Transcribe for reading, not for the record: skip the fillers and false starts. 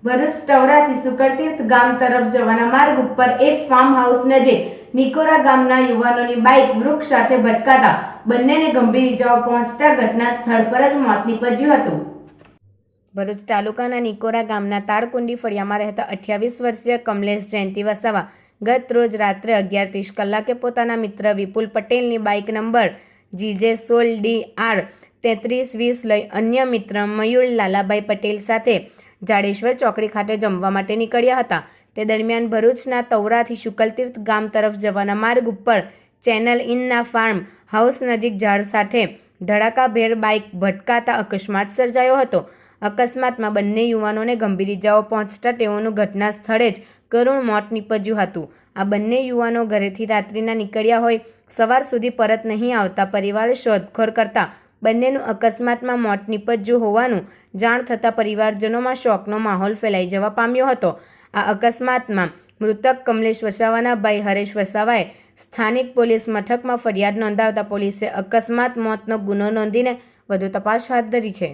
ભરૂચ ટવરાથી સુકરતીર્થ ગામ તરફ જવાના માર્ગ ઉપર એક ફાર્મ હાઉસ નજીક નિકોરા ગામના યુવાનોની બાઇક વૃક્ષ સાથે ભટકાતા બંનેને ગંભીર ઇજાઓ પહોંચતા ઘટના સ્થળ પર જ મોત નીપજ્યું હતું। ભરૂચ તાલુકાના નિકોરા ગામના તારકુંડી ફળિયામાં રહેતા 28 વર્ષીય કમલેશ જયંતિ વસાવા ગત રોજ રાત્રે 11:30 કલાકે પોતાના મિત્ર વિપુલ પટેલની બાઇક નંબર GJ16DR 3320 લઈ અન્ય મિત્ર મયુર લાલાભાઈ પટેલ સાથે જાડેશ્વર ચોકડી ખાતે જમવા માટે નીકળ્યા હતા। તે દરમિયાન ભરૂચના તવરાથી શુકલતીર્થ ગામ તરફ જવાના માર્ગ ઉપર ચેનલ ઇનના ફાર્મ હાઉસ નજીક ઝાડ સાથે ધડાકાભેર બાઇક ભટકાતા અકસ્માત સર્જાયો હતો। અકસ્માતમાં બંને યુવાનોને ગંભીર ઇજાઓ પહોંચતા તેઓનું ઘટના સ્થળે જ કરુણ મોત નીપજ્યું હતું। આ બંને યુવાનો ઘરેથી રાત્રિના નીકળ્યા હોય સવાર સુધી પરત નહીં આવતા પરિવારે શોધખોળ કરતા બંનેનું અકસ્માતમાં મોત નીપજ્યું હોવાનું જાણ થતાં પરિવારજનોમાં શોકનો માહોલ ફેલાઈ જવા પામ્યો હતો। આ અકસ્માતમાં મૃતક કમલેશ વસાવાના ભાઈ હરેશ વસાવાએ સ્થાનિક પોલીસ મથકમાં ફરિયાદ નોંધાવતા પોલીસે અકસ્માત મોતનો ગુનો નોંધીને વધુ તપાસ હાથ ધરી છે।